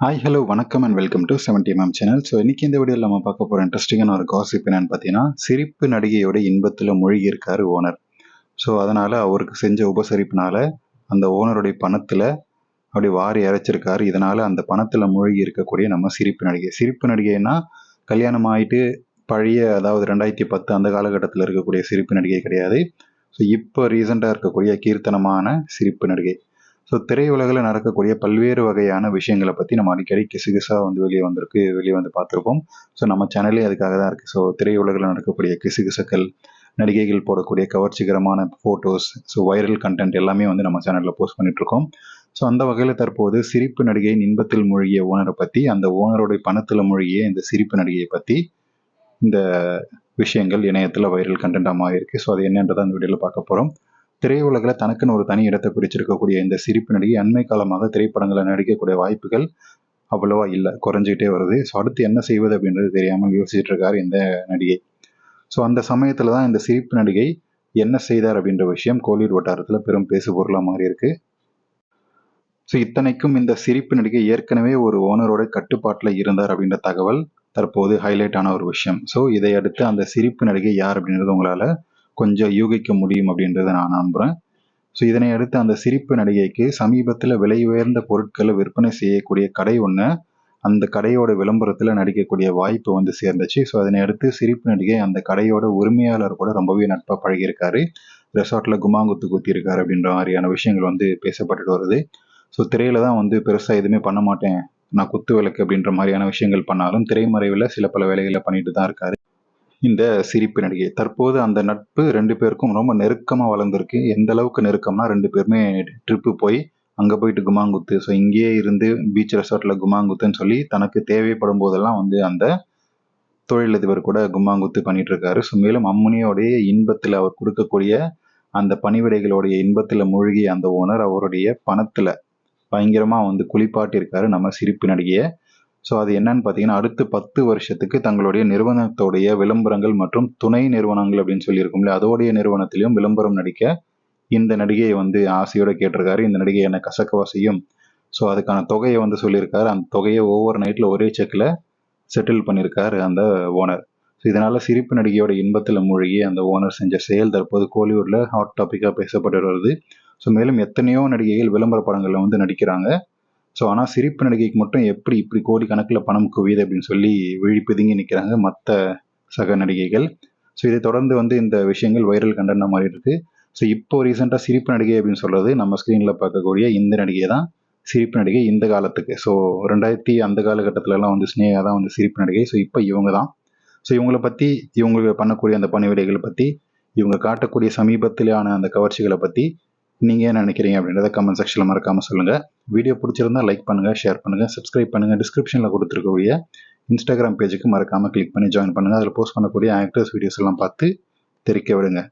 Hi hello வணக்கம் and welcome to 70mm channel. So இன்னைக்கு இந்த வீடியோவில் நம்ம பார்க்க போகிற இன்ட்ரெஸ்டிங்கான ஒரு காசிப் என்னன்னு பார்த்தீங்கன்னா, சிரிப்பு நடிகையோட இன்பத்தில் மூழ்கி இருக்காரு ஓனர். ஸோ அதனால் அவருக்கு செஞ்ச உபசரிப்பினால அந்த ஓனருடைய பணத்தில் அப்படி வாரி இறைச்சிருக்காரு. இதனால் அந்த பணத்தில் மூழ்கி இருக்கக்கூடிய நம்ம சிரிப்பு நடிகை. சிரிப்பு நடிகைன்னா கல்யாணம் ஆகிட்டு பழைய, அதாவது 2010 அந்த காலகட்டத்தில் இருக்கக்கூடிய சிரிப்பு நடிகை கிடையாது. ஸோ இப்போ ரீசெண்டாக இருக்கக்கூடிய கீர்த்தனமான சிரிப்பு நடிகை. ஸோ திரையுலகில் நடக்கக்கூடிய பல்வேறு வகையான விஷயங்களை பற்றி நம்ம அடிக்கடி கிசுகிசா வெளியே வந்து பார்த்துருப்போம். ஸோ நம்ம சேனலே அதுக்காக தான் இருக்குது. ஸோ திரையுலகில் நடக்கக்கூடிய கிசுகிசுக்கள், நடிகைகள் போடக்கூடிய கவர்ச்சிகரமான ஃபோட்டோஸ், ஸோ வைரல் கண்டென்ட் எல்லாமே வந்து நம்ம சேனலில் போஸ்ட் பண்ணிகிட்ருக்கோம். ஸோ அந்த வகையில் தற்போது சிரிப்பு நடிகையின் இன்பத்தில் மூழ்கிய ஓனரை பற்றி, அந்த ஓனருடைய பணத்தில் மூழ்கிய இந்த சிரிப்பு நடிகையை பற்றி இந்த விஷயங்கள் இணையத்தில் வைரல் கண்டென்ட்டாக மாறியிருக்கு. ஸோ அது என்னன்றதை அந்த வீடியோவில் பார்க்க போகிறோம். திரையுலகில் தனக்குன்னு ஒரு தனி இடத்தை பிடிச்சிருக்கக்கூடிய இந்த சிரிப்பு நடிகை அண்மை காலமாக திரைப்படங்களில் நடிக்கக்கூடிய வாய்ப்புகள் அவ்வளவா இல்லை, குறைஞ்சிக்கிட்டே வருது. ஸோ அடுத்து என்ன செய்வது அப்படின்றது தெரியாமல் யோசிச்சுட்டு இருக்காரு இந்த நடிகை. ஸோ அந்த சமயத்தில் தான் இந்த சிரிப்பு நடிகை என்ன செய்தார் அப்படின்ற விஷயம் கோலிவுட் வட்டாரத்தில் பெரும் பேசு பொருளாக மாறி இருக்கு. ஸோ இத்தனைக்கும் இந்த சிரிப்பு நடிகை ஏற்கனவே ஒரு ஓனரோட கட்டுப்பாட்டில் இருந்தார் அப்படின்ற தகவல் தற்போது ஹைலைட் ஆன ஒரு விஷயம். ஸோ இதை அடுத்து அந்த சிரிப்பு நடிகை யார் அப்படின்றது உங்களால் கொஞ்சம் யூகிக்க முடியும் அப்படின்றத நான் நம்புகிறேன். ஸோ இதனை அடுத்து அந்த சிரிப்பு நடிகைக்கு சமீபத்தில் விலை உயர்ந்த பொருட்களை விற்பனை செய்யக்கூடிய கடை ஒன்று, அந்த கடையோட விளம்பரத்தில் நடிக்கக்கூடிய வாய்ப்பு வந்து சேர்ந்துச்சு. ஸோ அதனை அடுத்து சிரிப்பு நடிகை அந்த கடையோட உரிமையாளர் கூட ரொம்பவே நட்பாக பழகியிருக்காரு. ரெசார்ட்டில் குமாங்குத்து குத்திருக்காரு அப்படின்ற மாதிரியான விஷயங்கள் வந்து பேசப்பட்டுட்டு வருது. ஸோ திரையில தான் வந்து பெருசாக எதுவுமே பண்ண மாட்டேன், நான் குத்து விளக்கு அப்படின்ற மாதிரியான விஷயங்கள் பண்ணாலும் திரைமறைவில் சில பல வேலைகளை பண்ணிட்டு தான் இருக்காரு இந்த சிரிப்பு நடிகை. தற்போது அந்த நட்பு ரெண்டு பேருக்கும் ரொம்ப நெருக்கமாக வளர்ந்துருக்கு. எந்த அளவுக்கு நெருக்கம்னா, ரெண்டு பேருமே ட்ரிப்பு போய் அங்கே போயிட்டு குமாங்குத்து, ஸோ இங்கேயே இருந்து பீச் ரெசார்ட்டில் குமாங்குத்துன்னு சொல்லி தனக்கு தேவைப்படும் போதெல்லாம் வந்து அந்த தொழிலதிபர் கூட கும்மாங்குத்து பண்ணிட்டு இருக்காரு. ஸோ மேலும் அம்முனியோடைய இன்பத்தில் அவர் கொடுக்கக்கூடிய அந்த பணிவிடைகளுடைய இன்பத்தில் மூழ்கி அந்த ஓனர் அவருடைய பணத்தில் பயங்கரமாக வந்து குளிப்பாட்டியிருக்காரு நம்ம சிரிப்பு நடிகையை. ஸோ அது என்னன்னு பார்த்தீங்கன்னா, அடுத்து 10 வருஷத்துக்கு தங்களுடைய நிறுவனத்தோடைய விளம்பரங்கள் மற்றும் துணை நிறுவனங்கள் அப்படின்னு சொல்லியிருக்கோம்ல, அதோடைய நிறுவனத்திலையும் விளம்பரம் நடிக்க இந்த நடிகையை வந்து ஆசையோட கேட்டிருக்காரு. இந்த நடிகை என்னை கசக்கவா செய்யும். ஸோ அதுக்கான தொகையை வந்து சொல்லியிருக்காரு. அந்த தொகையை ஓவர் நைட்டில் ஒரே செக்கில் செட்டில் பண்ணியிருக்காரு அந்த ஓனர். ஸோ இதனால சிரிப்பு நடிகையோட இன்பத்தில் மூழ்கி அந்த ஓனர் செஞ்ச செயல் தற்போது கோலிவுட்ல ஹாட் டாப்பிக்காக பேசப்பட்டு வருது. ஸோ மேலும் எத்தனையோ நடிகைகள் விளம்பர படங்களில் வந்து நடிக்கிறாங்க. ஸோ ஆனால் சிரிப்பு நடிகைக்கு மட்டும் எப்படி இப்படி கோடி கணக்கில் பணம் குவியுது அப்படின்னு சொல்லி விழிப்புதுங்கி நிற்கிறாங்க மற்ற சக நடிகைகள். ஸோ இதை தொடர்ந்து வந்து இந்த விஷயங்கள் வைரல் கண்டென்ட்டாக மாறி இருக்கு. ஸோ இப்போ ரீசெண்டாக சிரிப்பு நடிகை அப்படின்னு சொல்கிறது நம்ம ஸ்க்ரீனில் பார்க்கக்கூடிய இந்த நடிகை தான் சிரிப்பு நடிகை இந்த காலத்துக்கு. ஸோ 2000 அந்த காலகட்டத்திலலாம் வந்து ஸ்னேகா தான் வந்து சிரிப்பு நடிகை. ஸோ இப்போ இவங்க தான். ஸோ இவங்களை பற்றி, இவங்க பண்ணக்கூடிய அந்த பணிவிடைகளை பற்றி, இவங்க காட்டக்கூடிய சமீபத்திலான அந்த கவர்ச்சிகளை பற்றி நீங்கள் என்ன நினைக்கிறீங்க அப்படின்றத கமெண்ட் செக்ஷனில் மறக்காமல் சொல்லுங்கள். வீடியோ பிடிச்சிருந்தா லைக் பண்ணுங்கள், ஷேர் பண்ணுங்கள், சப்ஸ்கிரைப் பண்ணுங்கள். டிஸ்கிரிப்ஷனில் கொடுத்துருக்கக்கூடிய இன்ஸ்டாகிராம் பேஜுக்கு மறக்காமல் கிளிக் பண்ணி ஜாயின் பண்ணுங்கள். அதில் போஸ்ட் பண்ணக்கூடிய ஆக்டர்ஸ் வீடியோஸ் எல்லாம் பார்த்து தெரிக்க விடுங்க.